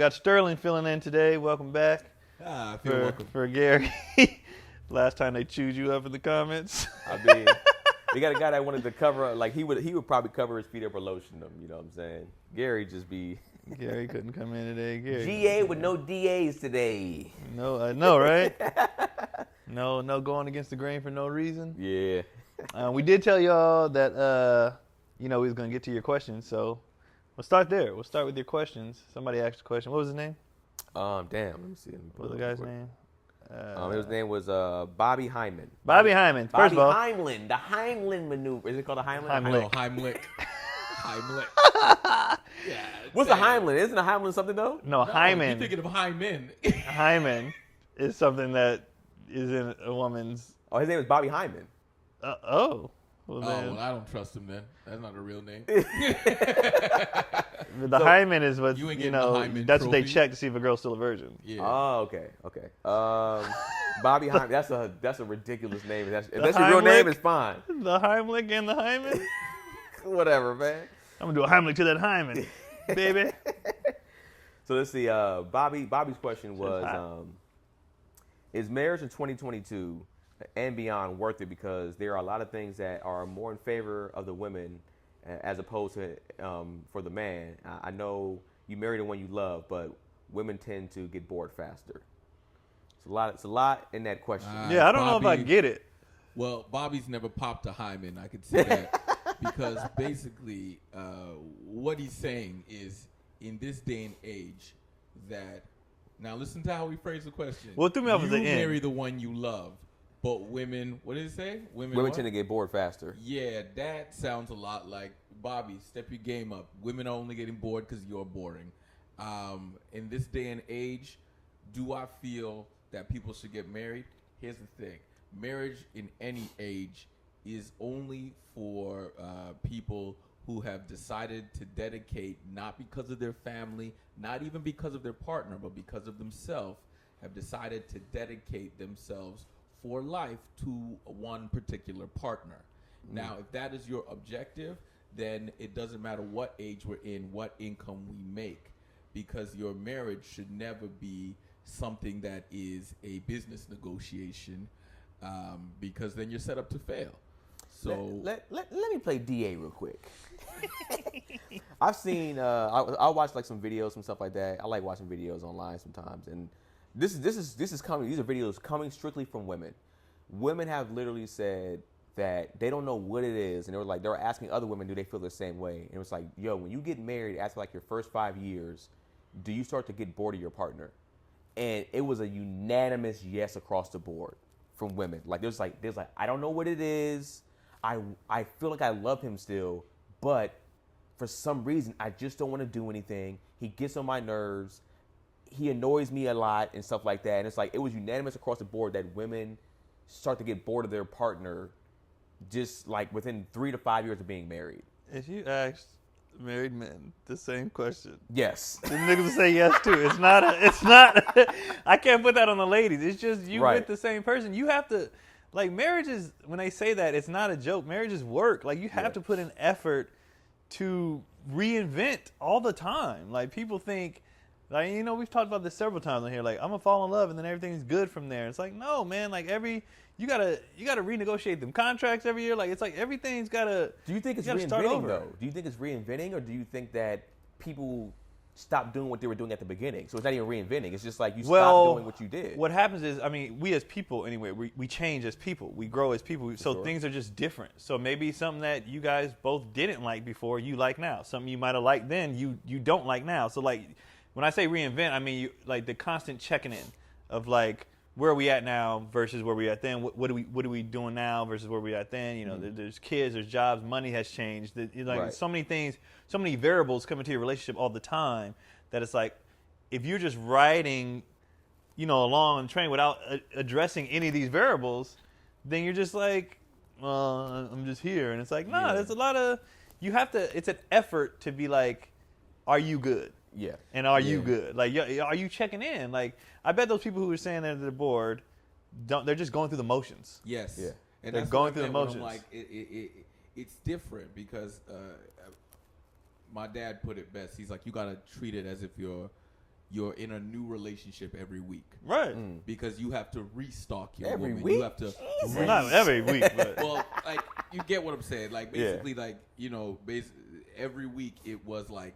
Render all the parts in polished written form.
got Sterling filling in today. Welcome back. I feel welcome. For Gary. Last time they chewed you up in the comments. I mean, we got a guy that wanted to cover, like he would probably cover his feet up or lotion them. You know what I'm saying? Gary just be. Gary couldn't come in today. Gary. GA with no DAs today. No, I know, right? No going against the grain for no reason. Yeah. We did tell y'all that, we was going to get to your questions, so we'll start there. We'll start with your questions. Somebody asked a question. What was his name? Damn. Let me see. What was the guy's name? His name was Bobby Hyman. Bobby Hyman. First of all, Heimlin. The Heimlin maneuver. Is it called a Heimlin? Heimlich. Heimlich. Heimlich. Yeah. What's a Heimlin? Isn't a Heimlin something though? No, Hyman. You're thinking of Hyman. Hyman is something that is in a woman's. Oh, his name is Bobby Hyman. Well, well, I don't trust him then. That's not a real name. The Hyman is what you ain't getting the Hyman that's what they trophy. check to see if a girl's still a virgin. Yeah. Oh, okay. Bobby Hyman. That's a ridiculous name. If that's Heimlich? your real name, it's fine. The Heimlich and the Hyman. Whatever, man. I'm gonna do a Heimlich to that Hyman, baby. So let's see. Bobby's question was, is marriage in 2022 and beyond worth it? Because there are a lot of things that are more in favor of the women as opposed to for the man. I know you marry the one you love, but women tend to get bored faster. It's a lot in that question. Yeah, I don't know if I get it. Well, Bobby's never popped a Hyman. I could see that. Because basically what he's saying is in this day and age that, now listen to how he phrased the question. Well, it threw me off at the You end. marry the one you love, but women, what did it say? Women what? tend to get bored faster. Yeah, that sounds a lot like, Bobby, step your game up. Women are only getting bored because you're boring. In this day and age, do I feel that people should get married? Here's the thing. Marriage in any age is only for people who have decided to dedicate, not because of their family, not even because of their partner, but because of themselves, have decided to dedicate themselves for life to one particular partner. Now, if that is your objective, then it doesn't matter what age we're in, what income we make, because your marriage should never be something that is a business negotiation, because then you're set up to fail. So let me play DA real quick. I've seen I'll watch like some videos, some stuff like that. I like watching videos online sometimes, and this is coming. These are videos coming strictly from women. Women have literally said that they don't know what it is, and they were asking other women, do they feel the same way? And it was like, yo, when you get married, after like your first 5 years, do you start to get bored of your partner? And it was a unanimous yes across the board from women. Like there's like I don't know what it is. I feel like I love him still, but for some reason I just don't want to do anything. He gets on my nerves. He annoys me a lot and stuff like that. And it's like it was unanimous across the board that women start to get bored of their partner just like within 3 to 5 years of being married. If you asked married men the same question, Yes. the niggas would say yes too. It's not. I can't put that on the ladies. It's just you Right. with the same person. You have to, like, marriage is, when they say that, it's not a joke. Marriage is work. Like, you have to put in effort to reinvent all the time. Like, people think, like, we've talked about this several times on here. Like, I'm gonna fall in love and then everything's good from there. It's like, no, man. Like, you gotta renegotiate them contracts every year. Like, it's like everything's gotta. Do you think it's reinventing though? Do you think it's reinventing, or do you think that people stop doing what they were doing at the beginning? So it's not even reinventing. It's just like you stop doing what you did. What happens is, we as people anyway, we change as people. We grow as people. So things are just different. So maybe something that you guys both didn't like before, you like now. Something you might have liked then, you don't like now. So like, when I say reinvent, I mean like the constant checking in of like, where are we at now versus where we at then? What are we doing now versus where we at then? There's kids, there's jobs, money has changed. Right. So many things, so many variables come into your relationship all the time that it's like, if you're just riding, along the train without addressing any of these variables, then you're just like, well, I'm just here. And it's like, nah, there's a lot of, it's an effort to be like, are you good? Yeah. And are you good? Like, are you checking in? Like, I bet those people who are saying that they're bored, they're just going through the motions. yes. Yeah. And They're that's going what I through the meant when I'm motions. like, it's different because my dad put it best. He's like, you got to treat it as if you're you're in a new relationship every week. Right. Because you have to restock your Every woman. week? You have to Not every week, but well, like you get what I'm saying. Like basically, like every week it was like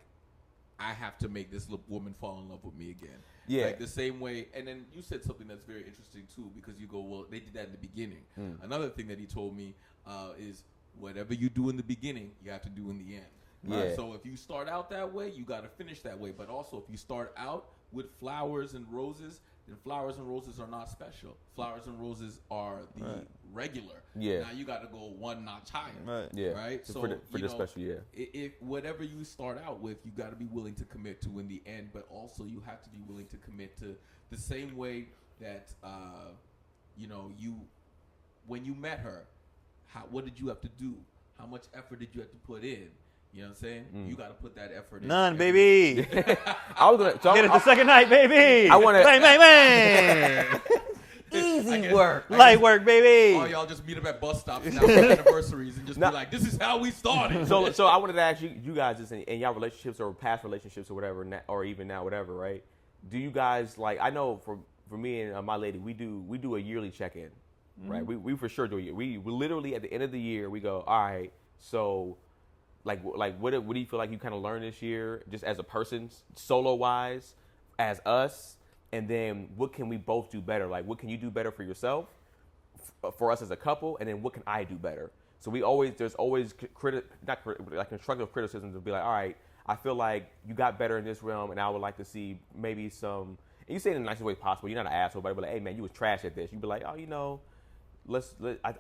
I have to make this woman fall in love with me again. Yeah. Like the same way. And then you said something that's very interesting too, because you go, well, they did that in the beginning. Another thing that he told me is whatever you do in the beginning, you have to do in the end. Yeah. So if you start out that way, you got to finish that way. But also, if you start out with flowers and roses, then flowers and roses are not special. Flowers and roses are the regular. Yeah. Now you got to go one notch higher. right. Yeah. Right. So for the special, yeah. If whatever you start out with, you got to be willing to commit to in the end. But also, you have to be willing to commit to the same way that you when you met her. What did you have to do? How much effort did you have to put in? You know what I'm saying? You got to put that effort in. None, baby. I was gonna Get it the second night, baby. I wanna- Bang, bang, bang. easy work. Light work, baby. Or y'all just meet up at bus stops now for anniversaries and just be like, this is how we started. So I wanted to ask you guys just in y'all relationships or past relationships or whatever, or even now, whatever, right? Do you guys like? I know for me and my lady, we do a yearly check-in, right? We for sure do it. We literally at the end of the year we go, all right, so. Like what do you feel like you kind of learned this year, just as a person, solo wise, as us, and then what can we both do better? Like what can you do better for yourself, for us as a couple, and then what can I do better? So there's always constructive criticism to be like, all right, I feel like you got better in this realm, and I would like to see maybe some. And you say it in the nicest way possible. You're not an asshole, but like, hey man, you was trash at this. You'd be like, oh,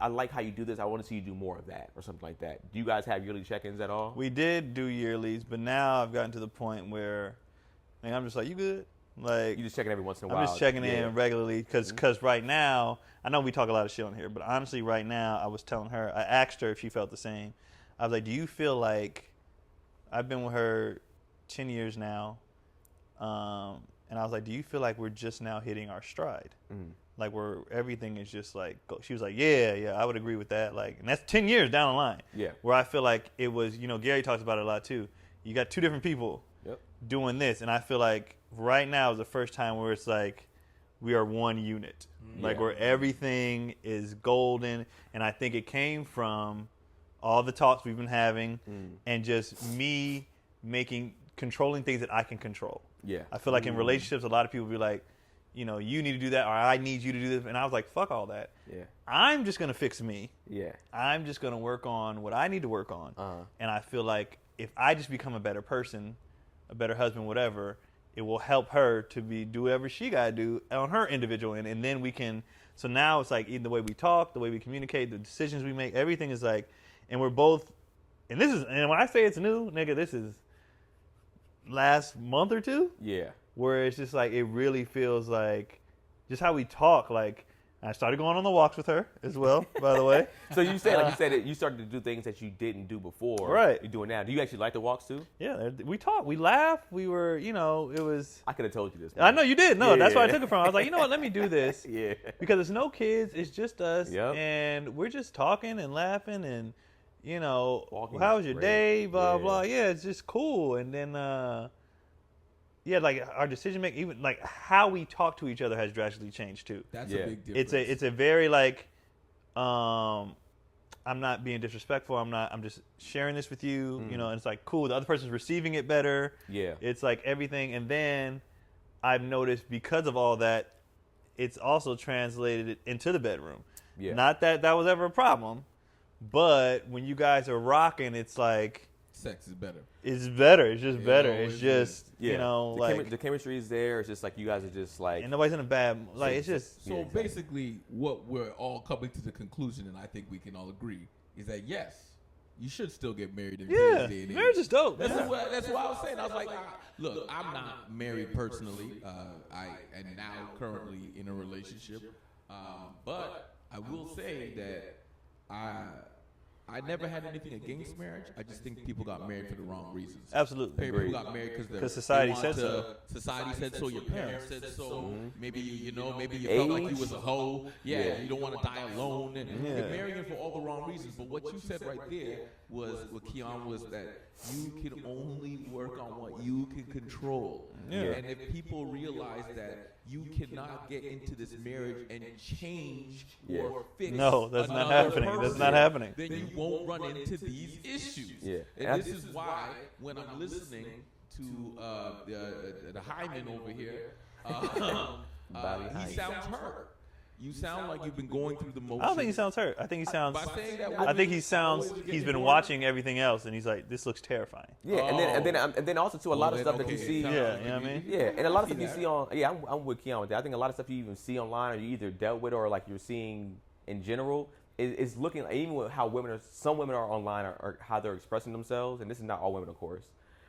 I like how you do this. I want to see you do more of that or something like that. Do you guys have yearly check-ins at all? We did do yearlies, but now I've gotten to the point where I'm just like, you good? Like You just checking every once in a while. I'm just checking in regularly because right now, I know we talk a lot of shit on here, but honestly right now I was telling her, I asked her if she felt the same. I was like, do you feel like I've been with her 10 years now, and I was like, do you feel like we're just now hitting our stride? Like where everything is just like, she was like, yeah, I would agree with that. Like, and that's 10 years down the line. Yeah. Where I feel like it was, Gary talks about it a lot too. You got two different people doing this. And I feel like right now is the first time where it's like, we are one unit. Like where everything is golden. And I think it came from all the talks we've been having and just me controlling things that I can control. Yeah. I feel like in relationships, a lot of people be like, you need to do that, or I need you to do this. And I was like, fuck all that. Yeah. I'm just going to fix me. Yeah. I'm just going to work on what I need to work on. And I feel like if I just become a better person, a better husband, whatever, it will help her to do whatever she got to do on her individual end. And then we can, so now it's like even the way we talk, the way we communicate, the decisions we make, everything is like, and we're both, and when I say it's new, nigga, this is last month or two. Yeah. Where it's just like, it really feels like just how we talk. Like, I started going on the walks with her as well, by the way. So you said you started to do things that you didn't do before. Right. You're doing now. Do you actually like the walks too? Yeah, we talk, we laugh, we were, it was. I could have told you this. Man. I know you did. No, that's where I Yeah. took it from. I was like, you know what, let me do this. Yeah. Because there's no kids, it's just us. Yep. And we're just talking and laughing and, Walking how is was your great. day, blah, Yeah. blah. Yeah, it's just cool. And then, like our decision making, even like how we talk to each other has drastically changed too. That's a big difference. It's a very like, I'm not being disrespectful. I'm just sharing this with you. And it's like cool. The other person's receiving it better. Yeah. It's like everything. And then I've noticed because of all that, it's also translated into the bedroom. Yeah. Not that was ever a problem, but when you guys are rocking, it's like. Sex is better. It's better. It's just better. It's always just, Yeah. like. The chemistry is there. It's just like you guys are just like. And nobody's in a bad, like, it's just. So Yeah, exactly. basically, what we're all coming to the conclusion, and I think we can all agree, is that yes, you should still get married in today's day and age. Marriage is dope. That's man. what I was saying. I was like, look, I'm not married personally. I am now currently in a relationship, but I will say that I never had anything against marriage. I just think people got married for the wrong reasons. Absolutely. People got married because society said so. Society said so. Your parents said so. Maybe maybe you felt like you was a hoe. Yeah, you don't want to die alone. And you're marrying for all the wrong reasons. But what you said right there was what Keon was that you can only work on what you can control. Yeah. And if people realize that you cannot get into this marriage and change or fix that's not happening. Person, that's not happening. Then you won't run into these issues. Yeah. And this is why when I'm listening to the Hyman over here, he sounds hurt. You sound like you've been going through the motions. I don't think he sounds hurt. I think he sounds. He's been watching everything else, and he's like, "This looks terrifying." Yeah, and then also too a lot of stuff that you see. Yeah, you know what I mean. Yeah, and a lot of stuff you see on. Yeah, I'm with Keon with that. I think a lot of stuff you even see online, or you either dealt with, or like you're seeing in general, is looking even with how some women are online, or how they're expressing themselves. And this is not all women, of course,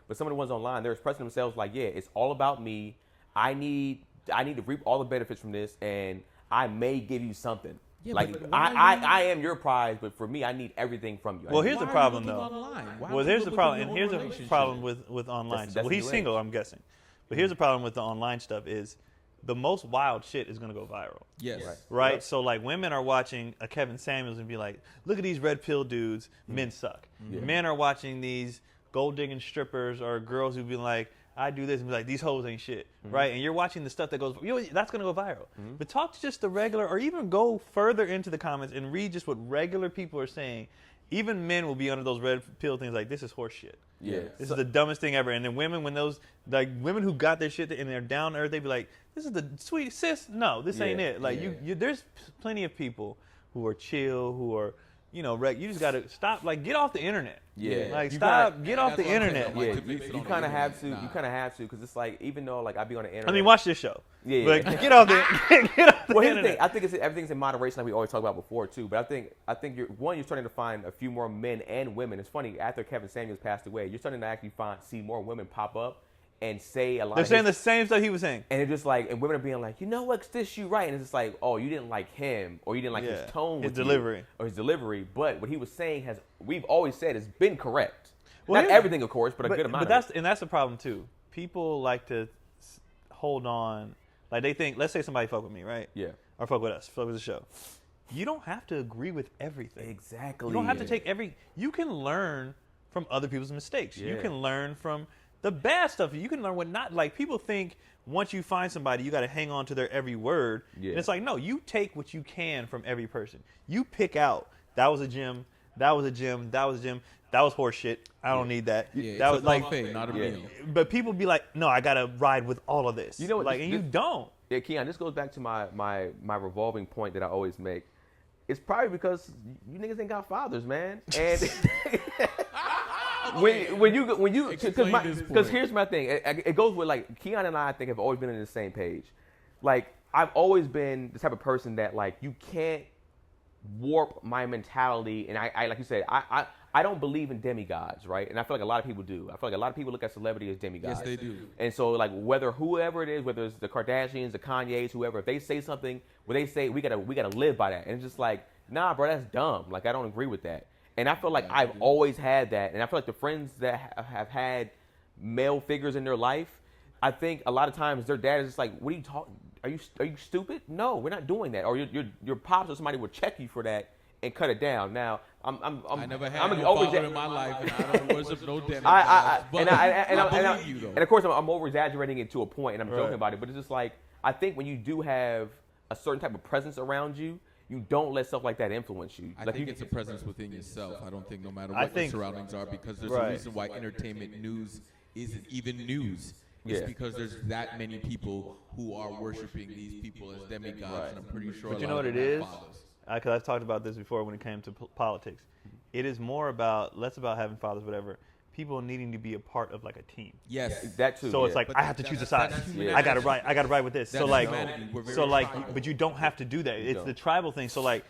but some of the ones online, they're expressing themselves like, "Yeah, it's all about me. I need to reap all the benefits from this, and I may give you something." Yeah, like I am your prize, but for me, I need everything from you. Well, here's the problem, though. Well, here's the problem, and here's the problem with online. Well, he's single, I'm guessing, but here's the problem with the online stuff is the most wild shit is going to go viral. Yes. Right. Yep. So like women are watching a Kevin Samuels and be like, "Look at these red pill dudes. Men suck." Yeah. Men are watching these gold digging strippers or girls who be like, "I do this," and be like, "These hoes ain't shit," right? And you're watching the stuff that goes, that's going to go viral. But talk to just the regular, or even go further into the comments and read just what regular people are saying. Even men will be under those red pill things like, "This is horse shit. Yeah, this is the dumbest thing ever." And then women, when those women who got their shit and they're down to earth, they be like, "This is the sweet sis. No, this ain't it." Like there's plenty of people who are chill, who are. You just got to stop. Like, get off the internet. Yeah. Like, get off the internet. Yeah. You kind of have to. You kind of have to, because it's like, even though like I be on the internet. I mean, watch this show. Yeah. But get off the well, here's internet. the thing. I think everything's in moderation, like we always talk about before too. But I think you're starting to find a few more men and women. It's funny, after Kevin Samuels passed away, you're starting to actually see more women pop up and say a lot. They're saying the same stuff he was saying, and it's just like, and women are being like, what's this you right? And it's just like, oh, you didn't like him, or you didn't like his tone, his delivery, or his delivery. But what he was saying we've always said has been correct. Well, not everything, of course, but a good amount. But that's the problem too. People like to hold on, like they think. Let's say somebody fuck with me, right? Yeah. Or fuck with us, fuck with the show. You don't have to agree with everything. Exactly. You don't have to take You can learn from other people's mistakes. Yeah. You can learn from the bad stuff. You can learn what not. Like, people think once you find somebody, you got to hang on to their every word. Yeah. And it's like, no, you take what you can from every person. You pick out, that was a gym, that was a gym, that was a gym, that was horse shit. I don't need that. Yeah, that was like, not a meal. But people be like, no, I got to ride with all of this. You know what? Like, and you don't. Yeah, Keon, this goes back to my revolving point that I always make. It's probably because you niggas ain't got fathers, man. And because here's my thing. It goes with, like, Keon and I think have always been on the same page. Like, I've always been the type of person that, like, you can't warp my mentality. And I like you said, I don't believe in demigods, right? And I feel like a lot of people do. I feel like a lot of people look at celebrity as demigods. Yes, they do. And so, like, whoever it is, whether it's the Kardashians, the Kanyes, whoever, if they say something, when they say we gotta live by that, and it's just like, nah, bro, that's dumb. Like, I don't agree with that. And I feel like I've always had that. And I feel like the friends that have had male figures in their life, I think a lot of times their dad is just like, what are you talking? Are you stupid? No, we're not doing that. Or your pops or somebody will check you for that and cut it down. Now, I never had no father in my life, and I don't worship no demigods. And of course, I'm over exaggerating it to a point, and I'm joking about it. But it's just like, I think when you do have a certain type of presence around you, you don't let stuff like that influence you. I think it's a presence within yourself. I don't think no matter what your surroundings are, because there's a reason why entertainment news isn't even news. It's because there's that many people who are worshiping these people as demigods, and I'm pretty sure. But you know what it is? Because I've talked about this before when it came to politics. It is more about, less about having fathers, whatever. People needing to be a part of, like, a team. Yes, that too. So it's like, I have to choose a side. I gotta ride with this. So like, but you don't have to do that. It's the tribal thing. So like,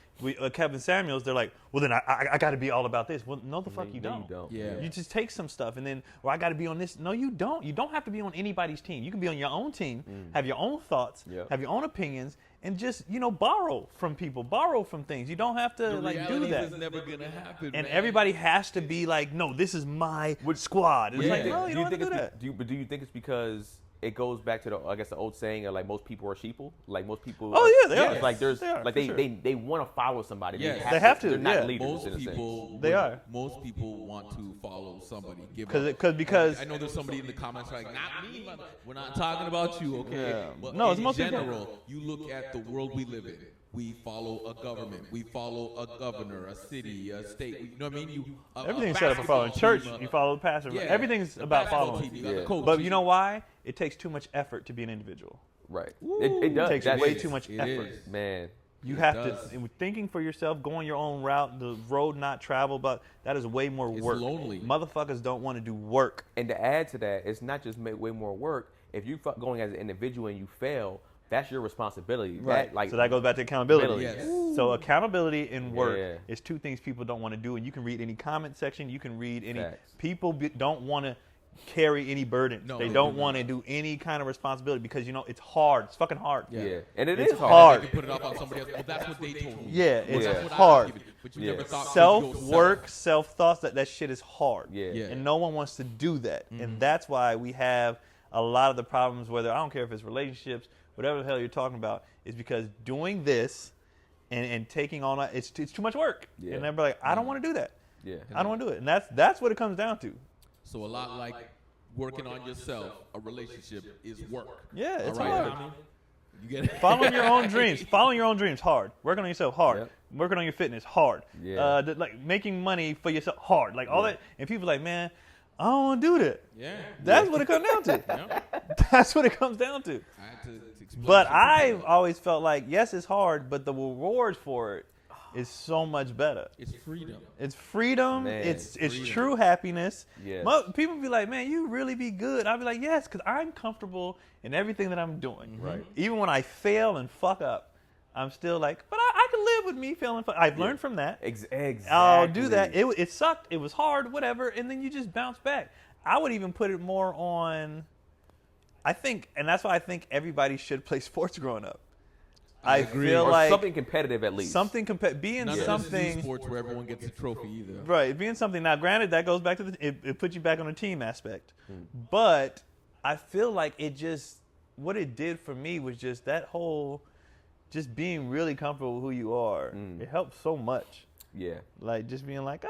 Kevin Samuels, they're like, well, then I got to be all about this. Well, no, the fuck you don't. Yeah. You just take some stuff and then, well, I got to be on this. No, you don't. You don't have to be on anybody's team. You can be on your own team, have your own thoughts, have your own opinions, and just, borrow from people, borrow from things. You don't have to do that. It's never gonna happen. And man. everybody has to be like, no, this is my squad. It's like, no, you don't have to do that. Do you think it's because it goes back to the old saying of like most people are sheeple? Like most people. Oh yeah, they are. Like there's they they want to follow somebody. Yes. They have to. They're not Yeah. leaders. Most in a people, sense. They are. Most people want to follow somebody. Because I know there's somebody in the comments like, not me, man. We're not talking about you, okay? Yeah. But No, it's in most people. general, you look at the world we live in. We follow a government. We follow a governor, a city, a state. You know what I mean? everything's set up for following. Church, team, you follow the pastor. yeah, Everything's a about basketball following. team, you got the coach. But you know why? It takes too much effort to be an individual. Right. It does. It takes That's- way too much It effort. is. Man. You It have does. to, thinking for yourself, going your own route, the road not traveled, but that is way more It's work. lonely. Motherfuckers don't want to do work. And to add to that, it's not just way more work. If you're going as an individual and you fail, that's your responsibility. So that goes back to accountability. Yes. So accountability and work Yeah. is two things people don't want to do. And you can read any comment section. You can read any. Facts. People don't want to carry any burden. No, they they don't do want to do any kind of responsibility because it's hard. It's fucking hard. Yeah. And It's is hard. You can put it off on somebody else. Well, that's what they told me. Yeah, Well, it's that's what I hard. was given. But you Yeah. never thought to Self yourself. work, self thoughts. That shit is hard. Yeah. Yeah. And no one wants to do that. And that's why we have a lot of the problems. Whether I don't care if it's relationships, whatever the hell you're talking about, is because doing this and taking on it's too much work. Yeah. And they're like, I don't want to do that. Yeah. I don't want to do it. And that's what it comes down to. So a lot like working on yourself, a relationship is work. Yeah, it's All right, hard. Tommy? You get it? Following your own dreams. Following your own dreams, hard. Working on yourself, hard. Yep. Working on your fitness, hard. Yeah. Making money for yourself, hard. Like all that. And people are like, man, I don't want to do that. Yeah. That's what it comes down to. Yeah. That's what it comes down to. I had to explain But something to I've them. always felt like, yes, it's hard, but the rewards for it is so much better. It's freedom. It's freedom. Man, it's freedom. true happiness. Yes. People be like, man, you really be good. I'll be like, yes, because I'm comfortable in everything that I'm doing. Right. Even when I fail and fuck up, I'm still like, but I can live with me failing. I've learned from that. Exactly. I'll do that. It sucked. It was hard, whatever. And then you just bounce back. I would even put it more on, I think, and that's why I think everybody should play sports growing up. I agree. feel Or like something competitive at least. being None of something. this is sports where everyone gets a trophy either. Right, being something. Now, granted, that goes back to it puts you back on the team aspect. But I feel like what it did for me was just that whole, just being really comfortable with who you are. It helps so much. Yeah. Like just being like,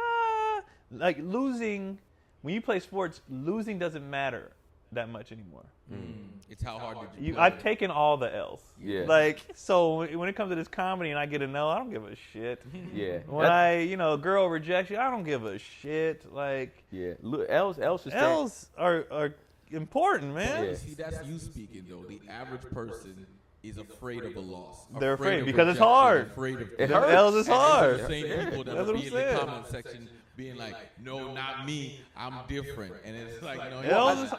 like losing, when you play sports, losing doesn't matter that much anymore. It's how hard did you play? I've taken all the L's. Yeah. Like, so when it comes to this comedy and I get an L, I don't give a shit. Yeah. When a girl rejects you, I don't give a shit. Like, Yeah. L's should stand. L's are important, man. Yeah. See, that's you speaking though. The average person is afraid of a loss. They're afraid of because it's rejection, hard. Afraid of It Them hurts. L's is And hard. those are the same people that That's will what be I'm in the saying. comment section being like, no, not me. I'm different. And it's like, no,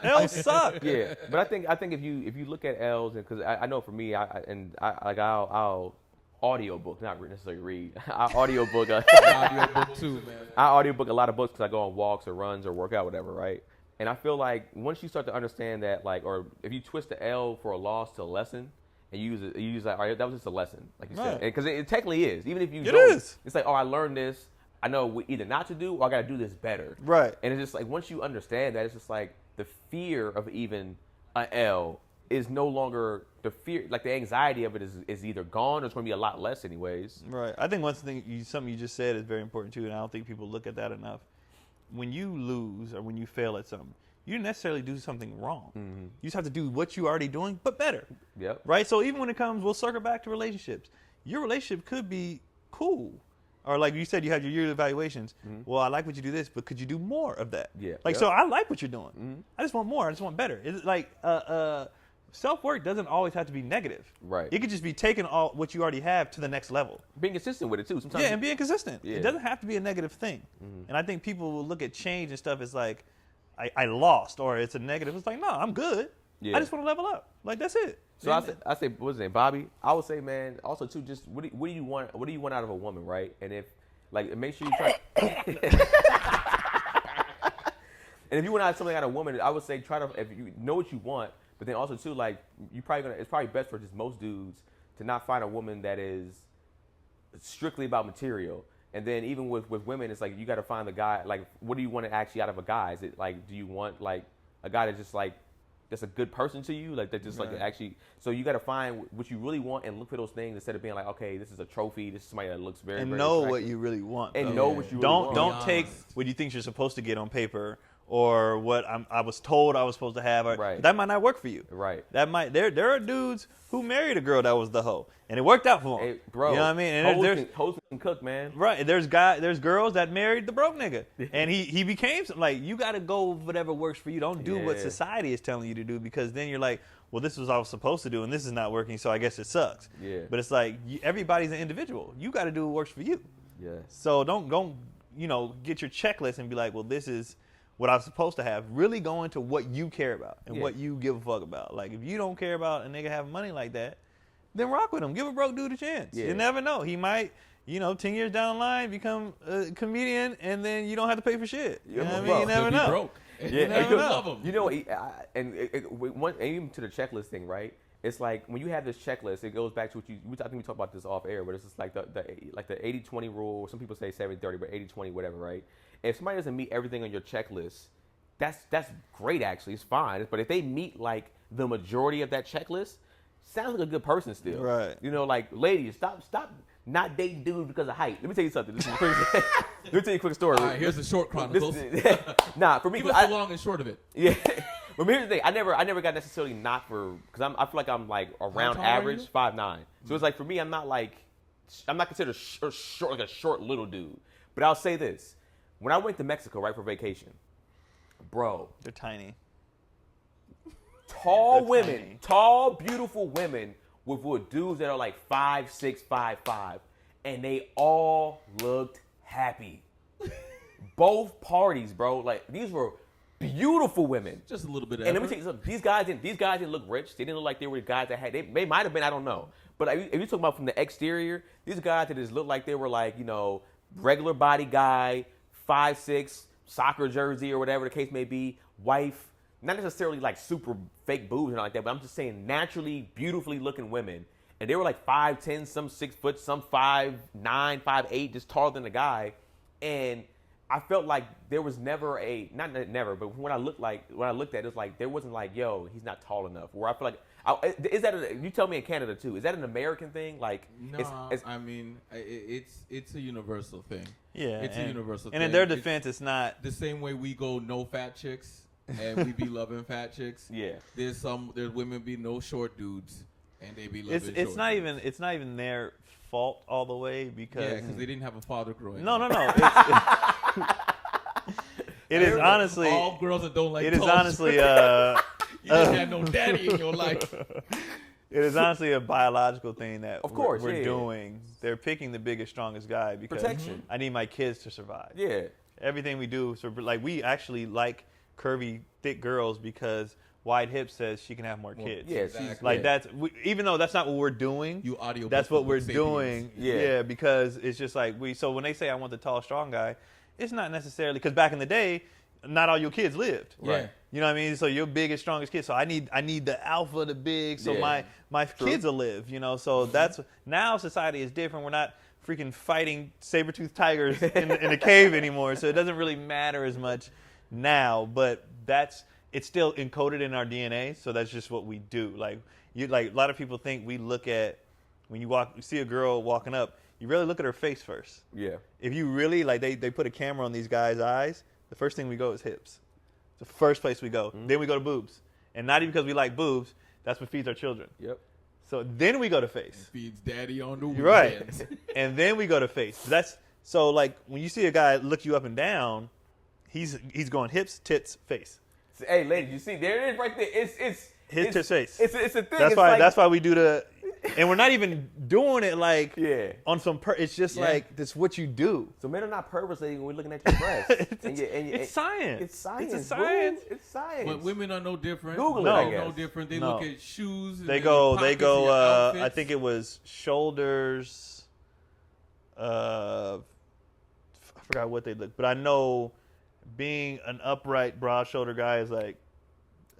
L's suck. Yeah, but I think if you look at L's, and because I know for me, I'll audiobook, not necessarily read. I audiobook. audiobook too, man. I audiobook a lot of books because I go on walks or runs or work out, whatever, right? And I feel like once you start to understand that, like, or if you twist the L for a loss to a lesson, and you use like, all right, that was just a lesson, like you said, Right. because it technically is. Even if you It don't, is. it's like, oh, I learned this. I know either not to do or I got to do this better. Right. And it's just like once you understand that, it's just like the fear of even an L is no longer the fear. Like the anxiety of it is either gone or it's going to be a lot less, anyways. Right. I think something you just said is very important too, and I don't think people look at that enough. When you lose or when you fail at something, you didn't necessarily do something wrong. Mm-hmm. You just have to do what you're already doing, but better. Yep. Right? So even when it comes, we'll circle back to relationships. Your relationship could be cool. Or like you said, you have your yearly evaluations. Well, I like what you do this, but could you do more of that? Yeah. Like, Yep. so I like what you're doing. I just want more. I just want better. It's like self-work doesn't always have to be negative. Right. It could just be taking all what you already have to the next level. Being consistent with it too. Sometimes. Yeah, and being consistent. Yeah. It doesn't have to be a negative thing. And I think people will look at change and stuff as like, I lost, or it's a negative. It's like, no, I'm good. Yeah. I just want to level up. Like, that's it. So I say, what's his name, Bobby? I would say, man, also too, just what do you want? What do you want out of a woman, right? And if like, make sure you try. And if you want something out of a woman, I would say try to, if you know what you want, but then also too, like, it's probably best for just most dudes to not find a woman that is strictly about material. And then even with women, it's like you got to find the guy. Like, what do you want to actually out of a guy? Is it like, do you want like a guy that's just like that's a good person to you, like that just like actually? So you got to find what you really want and look for those things instead of being like, okay, this is a trophy. This is somebody that looks very and very know attractive. what you really want. And though. know what you really want. Don't take what you think you're supposed to get on paper. Or what I was told I was supposed to have. Or that might not work for you. Right. That might there are dudes who married a girl that was the hoe, and it worked out for them. Hey, bro, you know what I mean? And there's hoes can cook, man. Right. There's girls that married the broke nigga, and he became like, you got to go whatever works for you. Don't do what society is telling you to do, because then you're like, well, this was what I was supposed to do, and this is not working, so I guess it sucks. Yeah. But it's like everybody's an individual. You got to do what works for you. Yeah. So don't get your checklist and be like, well, this is what I'm supposed to have. Really go into what you care about and what you give a fuck about. Like, if you don't care about a nigga having money like that, then rock with him. Give a broke dude a chance. Yeah. You never know. He might, 10 years down the line, become a comedian, and then you don't have to pay for shit. You know what I mean? You never know. Broke. Yeah, you never love him. You know, and even to the checklist thing, right? It's like when you have this checklist, it goes back to what I think we talked about this off air, but it's just like the 80-20 rule. Some people say 70-30, but 80-20, whatever, right? If somebody doesn't meet everything on your checklist, that's great, actually. It's fine. But if they meet like the majority of that checklist, sounds like a good person still. Right. Like, ladies, stop not dating dudes because of height. Let me tell you something. This is let me tell you a quick story. All right, here's the short chronicles. For me, give us the long and short of it. Yeah. But here's the thing. I never got necessarily not for, because I feel like I'm like around average, 5'9". So it's like, for me, I'm not considered short, like a short little dude. But I'll say this. When I went to Mexico, right, for vacation, bro. They're tiny. Tall, beautiful women with dudes that are like 5'6", 5'5", and they all looked happy. Both parties, bro. Like, these were beautiful women. Just a little bit of And effort. let me tell you something. These guys didn't look rich. They didn't look like they were guys that had. They might have been. I don't know. But if you talk about from the exterior, these guys that just looked like they were like, regular body guy, 5'6", soccer jersey or whatever the case may be, wife. Not necessarily like super fake boobs and all like that, but I'm just saying naturally, beautifully looking women. And they were like 5'10", some 6 foot, some 5'9", 5'8", just taller than the guy. And I felt like there was never never, but when I looked at it, it was like, there wasn't like, yo, he's not tall enough. Where I feel like, is that, you tell me in Canada too, is that an American thing? Like, no, I mean, it's a universal thing. Yeah. It's a universal thing. And in their defense, it's not. The same way we go no fat chicks and we be loving fat chicks. Yeah. There's women be no short dudes and they be loving short It's not even their fault all the way, because they didn't have a father growing No. It is up. honestly all girls that don't like. It is tall honestly you didn't have no daddy in your life. It is honestly a biological thing that of course, we're doing. They're picking the biggest, strongest guy because protection. I need my kids to survive. Yeah. Everything we do, so like we actually like curvy, thick girls because wide hips says she can have more kids. Yeah, like that's even though that's not what we're doing. That's what we're doing. Yeah, because it's just like So when they say I want the tall, strong guy, it's not necessarily because back in the day, not all your kids lived. Right. You know what I mean? So your biggest, strongest kid. So I need the alpha, the big. So my kids will live. So that's now society is different. We're not freaking fighting saber-toothed tigers in a cave anymore. So it doesn't really matter as much now. But it's still encoded in our DNA. So that's just what we do. Like a lot of people think we look at when you see a girl walking up, you really look at her face first. Yeah. If you really they put a camera on these guys' eyes, the first thing we go is hips. It's the first place we go. Mm-hmm. Then we go to boobs. And not even because we like boobs, that's what feeds our children. Yep. So then we go to face. It feeds daddy on the weekends. Right. And then we go to face. So like when you see a guy look you up and down, he's going hips, tits, face. Hey, ladies, you see, there it is right there. It's his tits, face. It's a thing. That's why we do the And we're not even doing it like Yeah. on some. It's just like this. What you do. So men are not purposely when we're looking at your breasts. It's science. It's science. It's a science. Boo. It's science. But women are no different. Google it, I guess. No different. They No. look at shoes. And They the go. pockets of your I outfits. think it was shoulders. I forgot what they look, but I know being an upright, broad-shouldered guy is like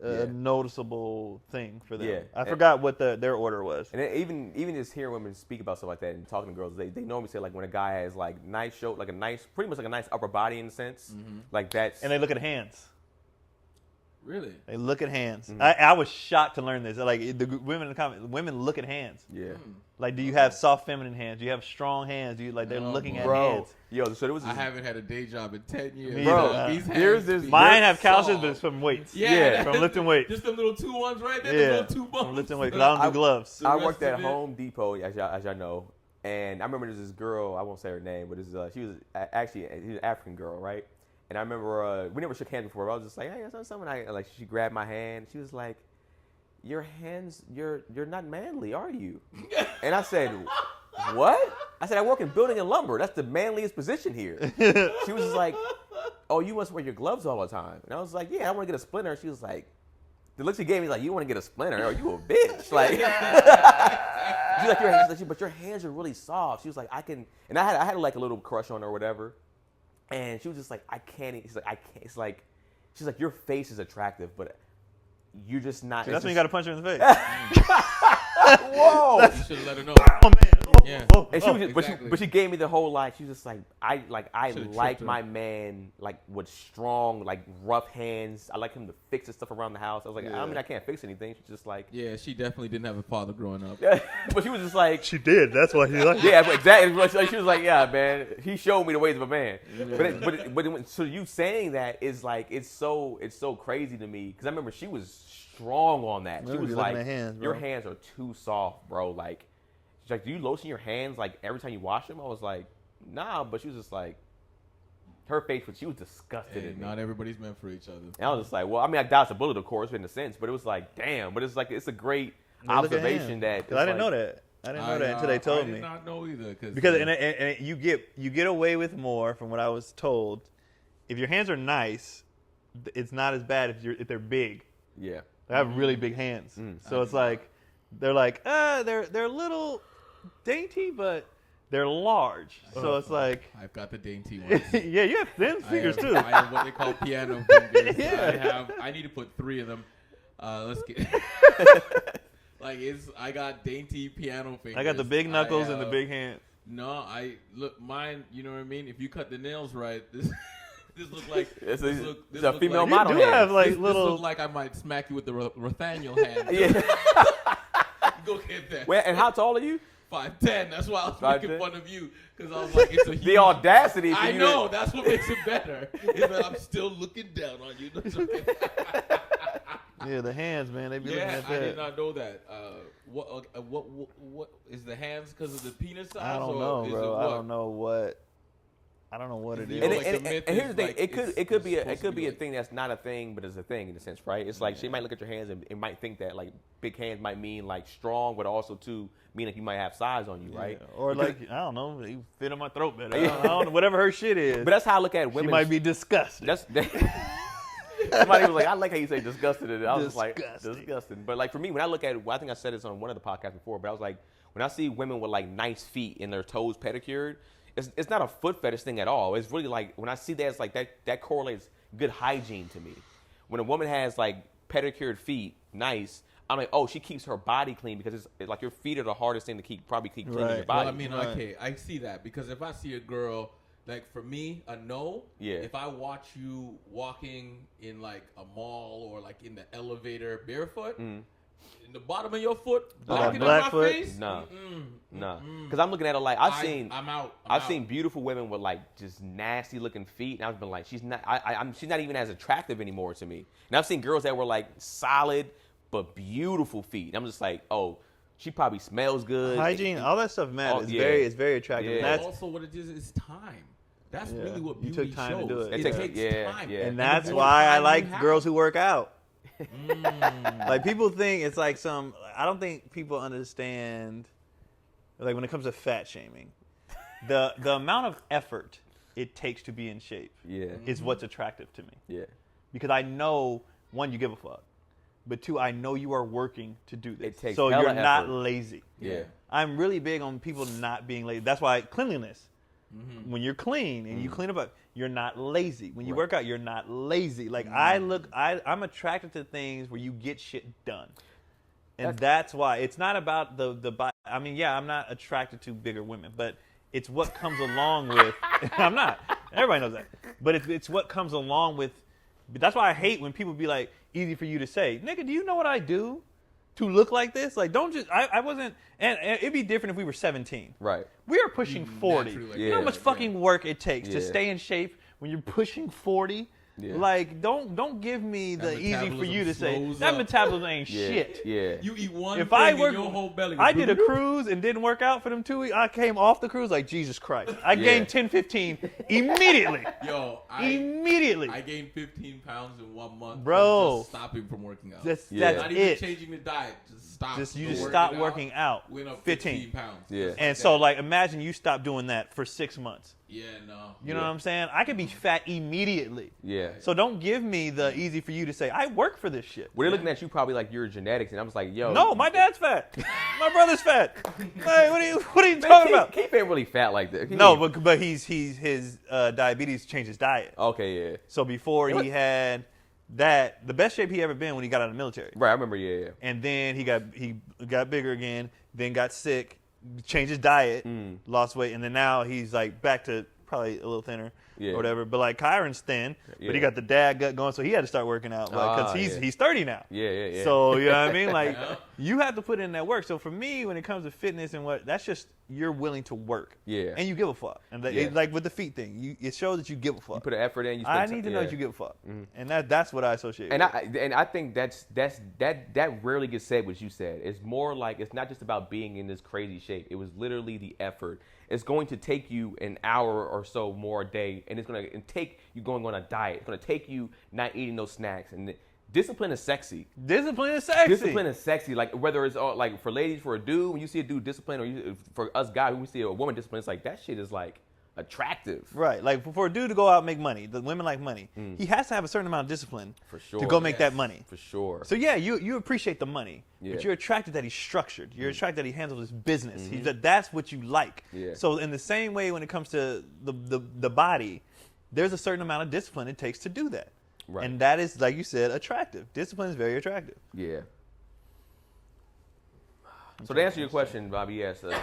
a noticeable thing for them. Yeah. I forgot what their order was. And then even just hearing women speak about stuff like that and talking to girls, they normally say like when a guy has like nice show, like pretty much like a nice upper body in a sense, like that's. And they look at hands. Really? They look at hands. Mm-hmm. I was shocked to learn this. Like the women in the comments, women look at hands. Yeah. Like, do you have soft feminine hands? Do you have strong hands? Do you like they're looking at Bro, hands? yo, so there was. I haven't had a day job in 10 years. Me Bro, either. These here's hands this- be Mine have calluses, soft. but it's from weights. Yeah, from lifting weights. Just them little 2 ones right there. Yeah, The little 2 bumps. from lifting weights. 'Cause I don't do gloves. The I rest worked at of it- Home Depot, as y'all know, and I remember there's this girl. I won't say her name, but she was actually an African girl, right? And I remember we never shook hands before. But I was just like, hey, that's something. Like she grabbed my hand. She was like, "Your hands, you're not manly, are you?" And I said, "What?" I said, "I work in building and lumber. That's the manliest position here." She was just like, "Oh, you must wear your gloves all the time." And I was like, "Yeah, I want to get a splinter." She was like, the look she gave me like, "You want to get a splinter? Oh, you a bitch!" Like, she's like, "But your hands are really soft." She was like, "I can," and I had like a little crush on her or whatever, and she was just like, "I can't." She's like, "I can't." It's like, she's like, "Your face is attractive, but you're just not." See, that's when you got to punch her in the face. Whoa! You should have let her know. Oh man. Yeah. And she was just, exactly. but she gave me the whole like she was just like I Should've like tripped her. my man like with strong like rough hands. I like him to fix his stuff around the house. I was like, I mean I can't fix anything. She's just like Yeah, she definitely didn't have a father growing up. but she was just like She did. That's why he liked. yeah, but exactly. She was like, yeah, man. He showed me the ways of a man. But so you saying that is like it's so crazy to me because I remember she was strong on that. She Remember was you like, looking at hands, bro. your hands are too soft, bro. Like, she's like, do you lotion your hands like every time you wash them? I was like, nah. But she was just like, her face was she was disgusted Hey, at me. not everybody's meant for each other. And I was just like, well, I mean, I dodged a bullet, of course, in a sense, but it was like, damn. But it's like it's a great They look at observation hands. that 'Cause I didn't know that. I didn't know that until they told I me. did not know either. Because and you get away with more from what I was told. If your hands are nice, it's not as bad if they're big. Yeah. I have really big hands, so it's like they're a little dainty, but they're large. So it's like I've got the dainty ones. yeah, you have thin fingers too. I have what they call piano fingers. Yeah. I need to put 3 of them. Let's get I got dainty piano fingers. I got the big knuckles and the big hands. No, I look mine. You know what I mean? If you cut the nails right, this look like It's this a look female like, model You do hand. have like this little. look like I might smack you with the Nathaniel hand. Yeah. Go get that. Well, and how tall are you? 5'10". That's why I was 5'10"? making fun of you because I was like, it's a huge. The audacity. For I you know. That's what makes it better. Is that I'm still looking down on you. That's okay. Yeah, the hands, man. They be looking Yeah, at I did that. not know that. What is the hands because of the penis size? I don't or know, is bro. it what? I don't know what it You is. know, And, like and, the myth and here's is, the thing: like, it it's could be supposed to be a like- thing that's not a thing, but it's a thing in a sense, right? It's like she might look at your hands and it might think that like big hands might mean like strong, but also too mean like you might have size on you, right? Or like I don't know, they fit in my throat better. I don't know, whatever her shit is. But that's how I look at she women. might be disgusted. That's somebody was like, I like how you say disgusted. And I was just like, Disgusting. disgusting. But like for me, when I look at, I think I said this on one of the podcasts before, but I was like, when I see women with like nice feet and their toes pedicured, it's not a foot fetish thing at all. It's really like when I see that, it's like that correlates good hygiene to me. When a woman has like pedicured feet, nice. I'm like, oh, she keeps her body clean because it's like your feet are the hardest thing to keep clean in your Right. body. Well, I mean, Right. okay, I see that because if I see a girl, like for me, Yeah. if I watch you walking in like a mall or like in the elevator barefoot, in the bottom of your foot, blocking on black my foot? face, Nah. Nah, because I'm looking at her like I've seen I've seen beautiful women with like just nasty looking feet, and I've been like, she's not even as attractive anymore to me. And I've seen girls that were like solid but beautiful feet. And I'm just like, oh, she probably smells good. Hygiene, all that stuff matters. yeah. It's very attractive. Yeah. And that's also what it is time. That's Yeah. really what You beauty took time to shows. do it. It It takes- takes yeah, time. yeah. and the that's more why I time you like have- girls who work out. Like people think it's like some. I don't think people understand. Like when it comes to fat shaming, the amount of effort it takes to be in shape is what's attractive to me. Yeah. Because I know, one, you give a fuck, but two, I know you are working to do this. It takes so hella you're not effort. lazy. Yeah. I'm really big on people not being lazy. That's why cleanliness. When you're clean and you clean up, you're not lazy. When you work out, you're not lazy. Like I'm attracted to things where you get shit done. And that's why it's not about the body. I mean, yeah, I'm not attracted to bigger women, but it's what comes along with. I'm not. Everybody knows that. But it's what comes along with. That's why I hate when people be like, easy for you to say, nigga, do you know what I do to look like this? Like, don't just. I wasn't. And it'd be different if we were 17. Right. We are pushing 40. Naturally, You know how much fucking work it takes to Yeah. stay in shape when you're pushing 40. Yeah. Like, don't give me the That easy for you to say metabolism that slows up. metabolism ain't Yeah. shit. Yeah. You eat one If thing I and work, your whole belly. I did a cruise and didn't work out for them 2 weeks. I came off the cruise like Jesus Christ. I gained 10, 15 immediately. Yo, Immediately. I gained 15 pounds in 1 month. Bro. From just stopping from working out. That's Not even it. changing the diet. Just stop. You just working stop out, working out. Went up 15. 15 pounds. Yeah. Just And like so, that. like, imagine you stop doing that for 6 months. Yeah, no. You know what I'm saying? I could be fat immediately. Yeah. So don't give me the easy for you to say, I work for this shit. Well, they're looking at you probably like your genetics, and I'm just like, yo. No, my dad's fat. My brother's fat. Hey, what are you talking about? Keith ain't really fat like that. No, but his diabetes changed his diet. Okay, yeah. So before he had that, the best shape he ever been when he got out of the military. Right, I remember, yeah. And then he got bigger again, then got sick, changed his diet, lost weight, and then now he's like back to probably a little thinner or whatever. But like Kyron's thin, but he got the dad gut going, so he had to start working out because he's 30 now. Yeah. So you know what I mean? Like you have to put in that work. So for me, when it comes to fitness and that's just you're willing to work. Yeah. And you give a fuck. And like with the feet thing, it shows that you give a fuck. You put an effort in. I need to know that you give a fuck, and that's what I associate. And with. I think that rarely gets said what you said. It's more like it's not just about being in this crazy shape. It was literally the effort. It's going to take you an hour or so more a day, and it's going to take you going on a diet. It's going to take you not eating those snacks. And discipline is sexy. Discipline is sexy. Discipline is sexy. Like whether it's like for ladies, for a dude, when you see a dude discipline, or for us guys, when we see a woman discipline, it's like that shit is like attractive. Right. Like for a dude to go out and make money, the women like money. He has to have a certain amount of discipline For sure. to go make that money. For sure. So yeah, you appreciate the money, Yeah. but you're attracted that he's structured. You're attracted that he handles his business. That's what you like. Yeah. So in the same way, when it comes to the body, there's a certain amount of discipline it takes to do that. Right. And that is, like you said, attractive. Discipline is very attractive. Yeah. So to answer your question, Bobby, yes, it's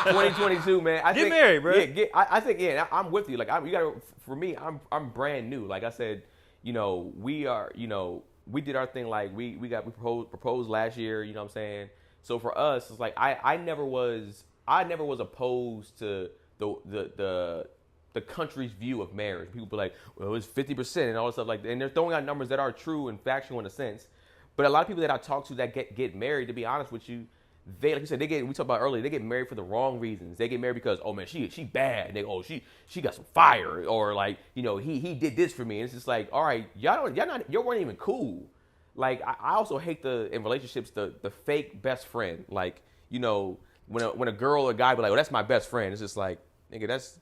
2022, man. Get married, bro. Yeah, I think I'm with you. Like for me, I'm brand new. Like I said, we did our thing. Like we proposed last year. You know what I'm saying? So for us, it's like I never was opposed to the country's view of marriage. People be like, well, it's 50% and all this stuff like that. And they're throwing out numbers that are true and factual in a sense. But a lot of people that I talk to that get married, to be honest with you, they, like you said, we talked about earlier, they get married for the wrong reasons. They get married because, oh man, she bad. And they she got some fire, or like, he did this for me. And it's just like, all right, y'all weren't even cool. Like I also hate in relationships the fake best friend. Like, when a girl or a guy be like, oh, that's my best friend. It's just like, nigga, that's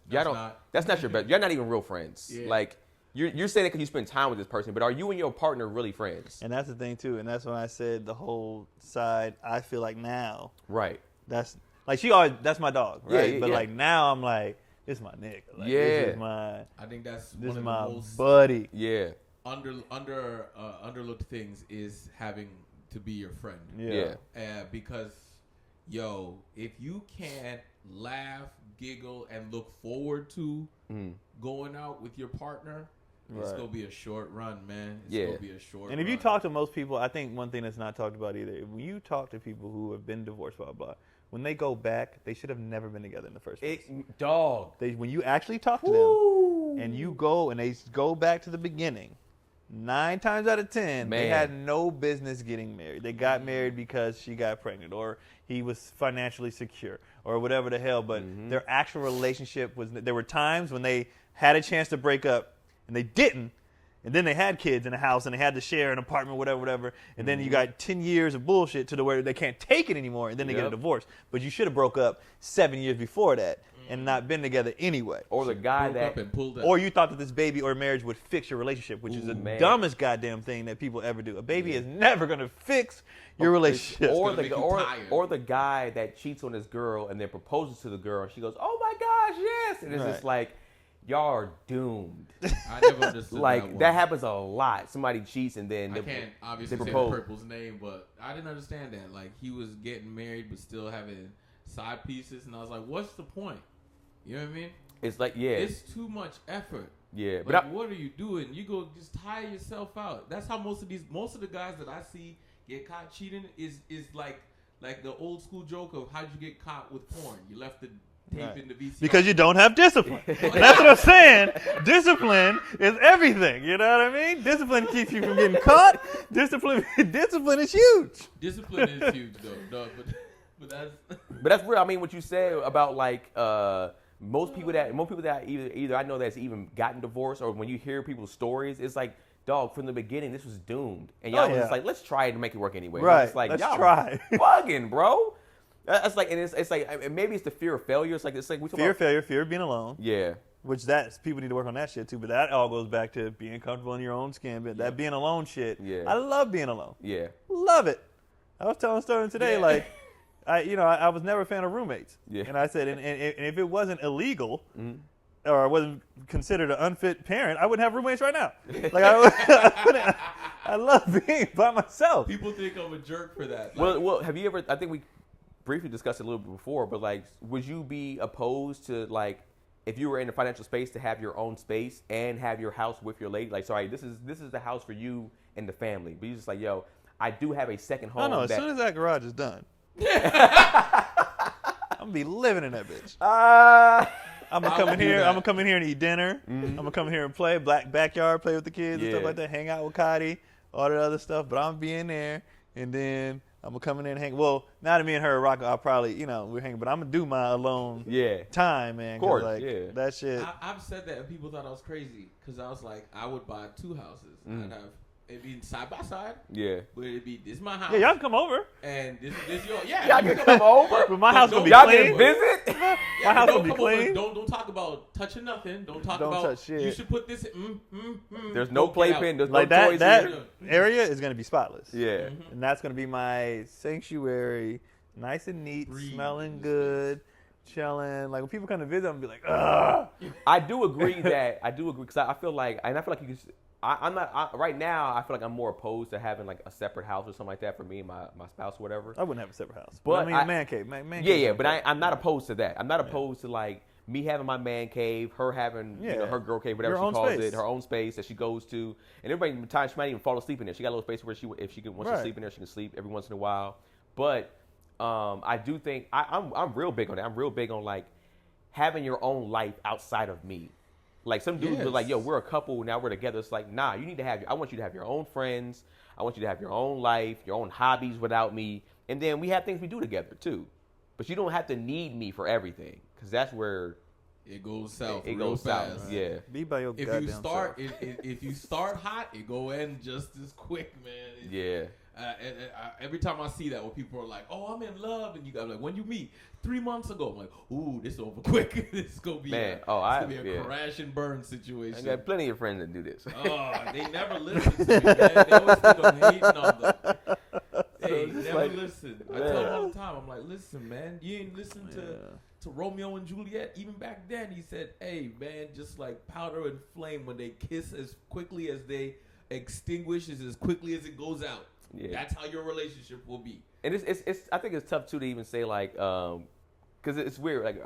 not your best. You're not even real friends. Yeah. Like you're saying it because you spend time with this person, but are you and your partner really friends? And that's the thing too. And that's when I said the whole side. I feel like now, Right. that's like that's my dog, right? But like now I'm like, this is my nigga. Like, this is I think that's this one is of my the most buddy. Yeah. underlooked things is having to be your friend. Yeah. Because, if you can't laugh, giggle, and look forward to going out with your partner, it's Right. gonna be a short run, man. It's Yeah. gonna be a short And if you run. talk to most people, I think one thing that's not talked about either, when you talk to people who have been divorced, blah, blah, when they go back, they should have never been together in the first place. Dog. When you actually talk to them and you go and they go back to the beginning, 9 times out of 10, they Man. had no business getting married. They got married because she got pregnant or he was financially secure or whatever the hell. But their actual relationship was, there were times when they had a chance to break up and they didn't. And then they had kids in the house and they had to share an apartment, whatever. And then you got 10 years of bullshit to the where they can't take it anymore. And then they get a divorce. But you should have broke up 7 years before that and not been together anyway. Or the guy that, or you thought that this baby or marriage would fix your relationship, which is the dumbest goddamn thing that people ever do. A baby is never gonna fix your relationship. Or the guy that cheats on his girl and then proposes to the girl and she goes, "Oh my gosh, yes!" And it's just like, y'all are doomed. I never understood that happens a lot. Somebody cheats and then I can't obviously say the purple's name, but I didn't understand that. Like he was getting married but still having side pieces, and I was like, what's the point? You know what I mean? It's like, it's too much effort. Yeah, like, but what are you doing? You go just tire yourself out. That's how most of the guys that I see get caught cheating is like the old school joke of how'd you get caught with porn? You left the tape in the VCR. Because you don't have discipline. That's what I'm saying. Discipline is everything. You know what I mean? Discipline keeps you from getting caught. Discipline is huge. Discipline is huge, though. No, but that's real. I mean, what you said about like most people that either I know that's even gotten divorced, or when you hear people's stories, it's like, dog, from the beginning this was doomed, and y'all was just like, let's try it and make it work anyway. Right. It's like, let's y'all try. Bugging, bro. That's like, and it's like maybe it's the fear of failure. It's like we talk fear about of failure, fear of being alone. Yeah. Which people need to work on that shit too. But that all goes back to being comfortable in your own skin. But that being alone shit. Yeah. I love being alone. Yeah. Love it. I was telling Sterling today, like, I was never a fan of roommates. Yeah. And I said, and if it wasn't illegal, or I wasn't considered an unfit parent, I wouldn't have roommates right now. Like I love being by myself. People think I'm a jerk for that. Like, well, have you ever? I think we briefly discussed it a little bit before, but like, would you be opposed to like, if you were in the financial space, to have your own space and have your house with your lady? Like, sorry, this is the house for you and the family, but you're just like, yo, I do have a second home. No, as soon as that garage is done, I'm gonna be living in that bitch. I'm gonna come in here. I'm gonna come in here and eat dinner. I'm gonna come in here and play backyard, play with the kids and stuff like that. Hang out with Cotty, all that other stuff. But I'm gonna be in there, and then I'm gonna come in there and hang. Well, now that me and her rock, I'll probably, we're hanging. But I'm gonna do my alone time, man. Of course, that shit. I've said that and people thought I was crazy because I was like, I would buy 2 houses. I'd have. It'd be side by side. Yeah. But it'd be, this is my house. Yeah, y'all can come over. And this your, yeah. Y'all can come over. But my house gonna be y'all clean. Y'all can visit. My house gonna be clean. Don't talk about touching nothing. Don't talk about, touch shit. You should put this There's no playpen. There's like no toys that here. area is gonna be spotless. Yeah. And that's gonna be my sanctuary. Nice and neat, smelling good. Chilling. Like when people come to visit, I'm gonna be like, ugh. I do agree because I feel like you can. I'm not right now. I feel like I'm more opposed to having like a separate house or something like that for me and my spouse or whatever. I wouldn't have a separate house, but I mean a man cave. Man yeah. But I'm not opposed to that. I'm not opposed to like me having my man cave, her having her girl cave, whatever she calls it, her own space that she goes to, and everybody times she might even fall asleep in there. She got a little space where if she wants to sleep in there, she can sleep every once in a while. But I do think I'm real big on that. I'm real big on like having your own life outside of me. Like some dudes are like, yo, we're a couple, now we're together. It's like, nah, you need to I want you to have your own friends. I want you to have your own life, your own hobbies without me. And then we have things we do together too. But you don't have to need me for everything. Because that's where it goes south. It goes fast. South. Yeah. Be by your goddamn self. If you start hot, it go end just as quick, man. Yeah. Every time I see that, when people are like, "Oh, I'm in love," and I'm like, "When you meet 3 months ago," I'm like, "Ooh, this over quick. This is gonna be a crash and burn situation." I got plenty of friends that do this. Oh, they never listen to me, man. They always think I'm hating on them. They never listen. I tell them all the time. I'm like, "Listen, man, you ain't listen to Romeo and Juliet. Even back then, he said, "Hey, man, just like powder and flame, when they kiss, as quickly as they extinguish, is as quickly as it goes out." Yeah. That's how your relationship will be. And it's I think it's tough too to even say like because it's weird like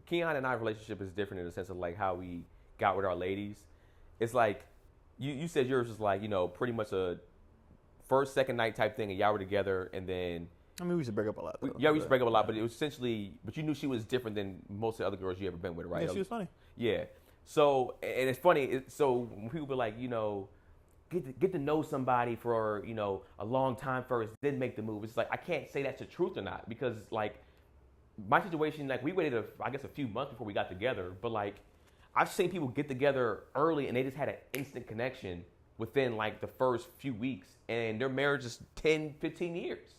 Keon and I's relationship is different in the sense of like how we got with our ladies. It's like you said yours was like pretty much a first second night type thing, and y'all were together, and then I mean we used to break up a lot. We used to break up a lot, but it was essentially you knew she was different than most of the other girls you ever been with, right? Yeah, she was funny. Yeah. So and it's funny. So when people be like get to know somebody for a long time first, then make the move. It's like I can't say that's the truth or not, because like my situation, like we waited a few months before we got together, but like I've seen people get together early and they just had an instant connection within like the first few weeks, and their marriage is 10, 15 years.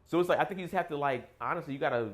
So it's like, I think you just have to, like, honestly, you gotta,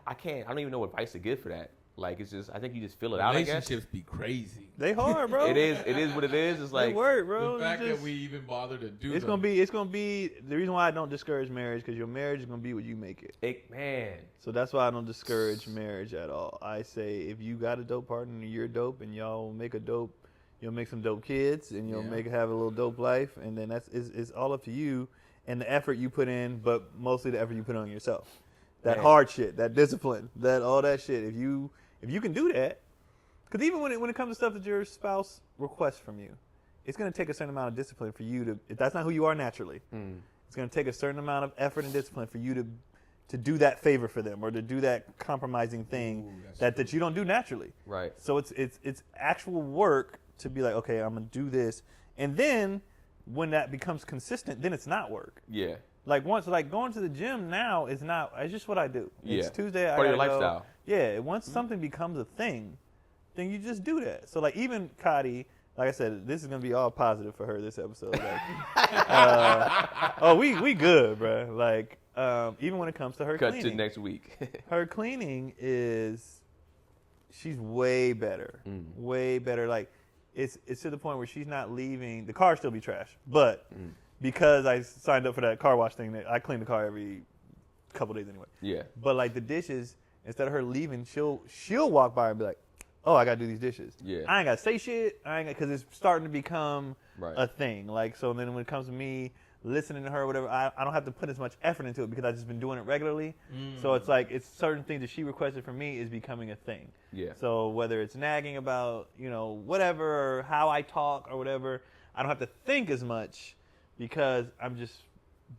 I don't even know what advice to give for that. Like, it's just, I think you just feel it out, I guess. Relationships be crazy. They hard, bro. It is what it is. It's like, they work, bro. The fact that we even bother to do it's them. gonna be the reason why I don't discourage marriage, because your marriage is gonna be what you make it. Man. So that's why I don't discourage marriage at all. I say if you got a dope partner and you're dope and y'all make you'll make some dope kids and you'll have a little dope life, and then it's all up to you and the effort you put in, but mostly the effort you put on yourself. That hard shit, that discipline, all that shit. If you can do that, because even when it comes to stuff that your spouse requests from you, it's going to take a certain amount of discipline for you to. If that's not who you are naturally, it's going to take a certain amount of effort and discipline for you to do that favor for them or to do that compromising thing that you don't do naturally. Right. So it's actual work to be like, okay, I'm going to do this, and then when that becomes consistent, then it's not work. Yeah. Like going to the gym now is not. It's just what I do. It's Tuesday. Part of your lifestyle. Go. Yeah. Once something becomes a thing, then you just do that. So like even Cotty, like I said, this is gonna be all positive for her this episode. Like, we good, bro. Like even when it comes to her Cut cleaning. to next week. Her cleaning she's way better. Way better. Like it's to the point where she's not leaving. The car still be trash, but. Because I signed up for that car wash thing, I clean the car every couple days anyway. Yeah. But like the dishes, instead of her leaving, she'll walk by and be like, "Oh, I gotta do these dishes." Yeah. I ain't gotta say shit. Because it's starting to become a thing. Like so, then when it comes to me listening to her, or whatever, I don't have to put as much effort into it because I've just been doing it regularly. So it's like it's certain things that she requested from me is becoming a thing. Yeah. So whether it's nagging about whatever or how I talk or whatever, I don't have to think as much. Because I'm just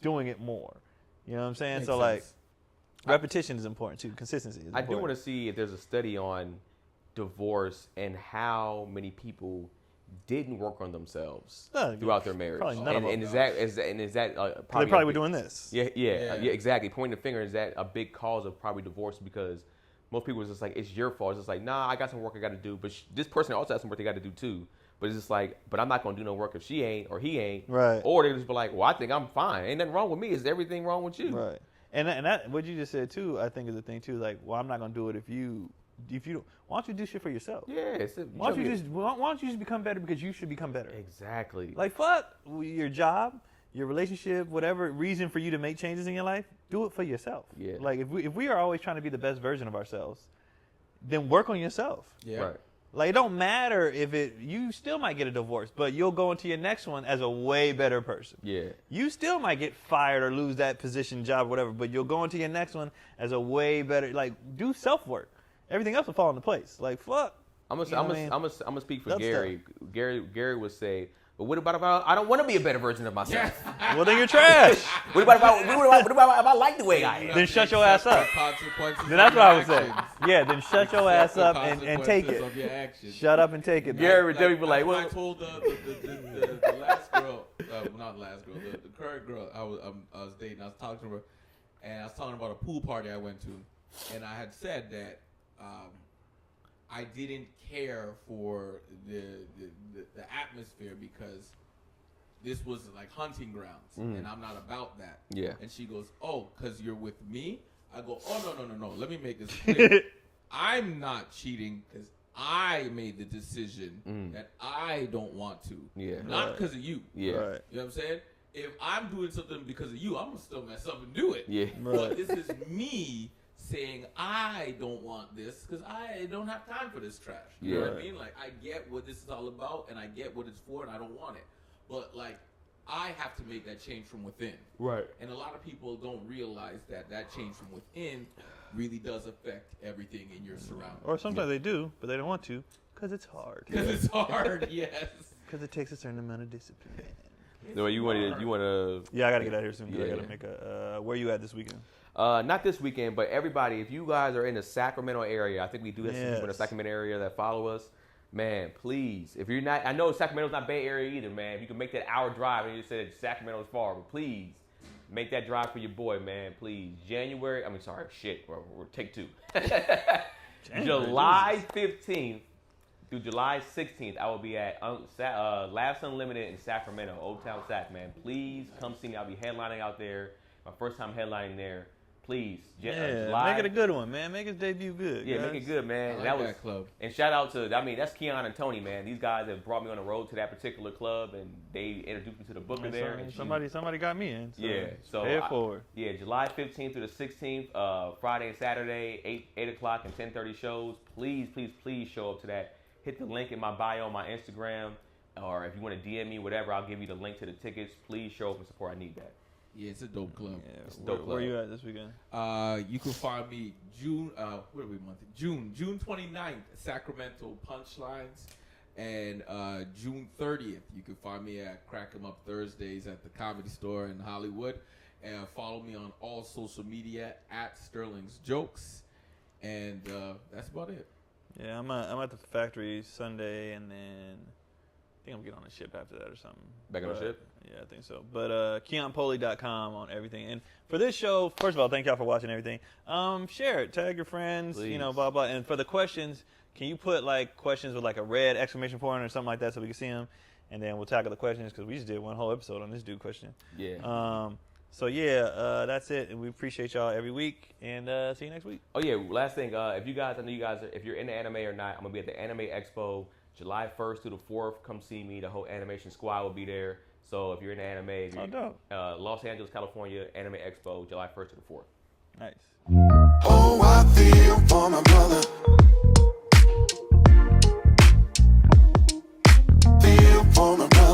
doing it more. You know what I'm saying? Makes so, like, repetition is important, too. Consistency is important. I do want to see if there's a study on divorce and how many people didn't work on themselves throughout their marriage. Probably none of them. And is that probably... They probably were doing this. Yeah, exactly. Pointing the finger, is that a big cause of probably divorce? Because most people is just like, it's your fault. It's just like, nah, I got some work I got to do. But this person also has some work they got to do, too. But it's just like, but I'm not going to do no work if she ain't or he ain't. Right. Or they just be like, well, I think I'm fine. Ain't nothing wrong with me. Is everything wrong with you? Right. And that what you just said, too, I think is the thing, too. Like, well, I'm not going to do it if you don't. Why don't you do shit for yourself? Yeah. Why don't you just become better because you should become better? Exactly. Like, fuck your job, your relationship, whatever reason for you to make changes in your life, do it for yourself. Yeah. Like, if we are always trying to be the best version of ourselves, then work on yourself. Yeah. Right. Like, it don't matter if you still might get a divorce, but you'll go into your next one as a way better person. Yeah. You still might get fired or lose that position, job, whatever, but you'll go into your next one as a way better, like, do self-work. Everything else will fall into place. Like, fuck. I'm gonna speak for Gary. Gary would say, but what about if I don't want to be a better version of myself? Yeah. Well, then you're trash. What about if I like the way I am? Then shut your ass up. Then that's what I would say. Yeah, then shut your ass up and take it. Shut up and take it. Gary would tell people like, well, I told the last girl, not the last girl, the current girl I was dating. I was talking to her, and I was talking about a pool party I went to, and I had said that I didn't care for the atmosphere because this was like hunting grounds, and I'm not about that. Yeah. And she goes, "Oh, because you're with me?" I go, "Oh, no. Let me make this clear. I'm not cheating because I made the decision that I don't want to. Yeah. Not because of you. Yeah. Right. You know what I'm saying? If I'm doing something because of you, I'm going to still mess up and do it. Yeah. But this is me saying I don't want this because I don't have time for this trash. You know what I mean? Like, I get what this is all about, and I get what it's for, and I don't want it. But, like, I have to make that change from within. Right. And a lot of people don't realize that change from within really does affect everything in your surroundings. Or sometimes they do, but they don't want to because it's hard. Because it's hard, yes. Because it takes a certain amount of discipline. No, you want to? Yeah, I got to get out of here soon. Yeah. I got to make where you at this weekend? Not this weekend, but everybody, if you guys are in the Sacramento area, I think we do have some people in the Sacramento area that follow us. Man, please, if you're not, I know Sacramento's not Bay Area either, man. If you can make that hour drive, and you said Sacramento's far, but please make that drive for your boy, man. Please, Take two. July 15th, through July 16th, I will be at Laughs Unlimited in Sacramento, Old Town Sac, man. Please come see me. I'll be headlining out there. My first time headlining there. Please. Make it a good one, man. Make his debut good. Yeah, guys. make it good, man. I like that club. And shout out to, that's Keon and Tony, man. These guys have brought me on the road to that particular club, and they introduced me to the booker there. And Somebody got me in. So pay it forward. Yeah, July 15th through the 16th, Friday and Saturday, 8 o'clock and 10:30 shows. Please, please, please show up to that. Hit the link in my bio on my Instagram, or if you want to DM me, whatever, I'll give you the link to the tickets. Please show up and support. I need that. Yeah, it's a dope club. Yeah, It's a dope club. Where you at this weekend? You can find me June 29th, Sacramento Punchlines, and June 30th, you can find me at Crack 'em Up Thursdays at the Comedy Store in Hollywood, and follow me on all social media at Sterling's Jokes, and that's about it. Yeah, I'm at the factory Sunday, and then I think I'm getting on the ship after that or something. Back on the ship? Yeah, I think so. But KeonPoli.com on everything. And for this show, first of all, thank y'all for watching everything. Share it. Tag your friends, Please. blah, blah. And for the questions, can you put like questions with like a red exclamation point or something like that so we can see them? And then we'll tackle the questions because we just did one whole episode on this dude question. Yeah. So yeah, that's it. And we appreciate y'all every week. And see you next week. Oh yeah, last thing. If you're into anime or not, I'm gonna be at the Anime Expo July 1st through the 4th. Come see me. The whole animation squad will be there. So if you're into anime, dope. Los Angeles, California, Anime Expo, July 1st to the 4th. Nice. Oh, I feel for my brother. Feel for my brother.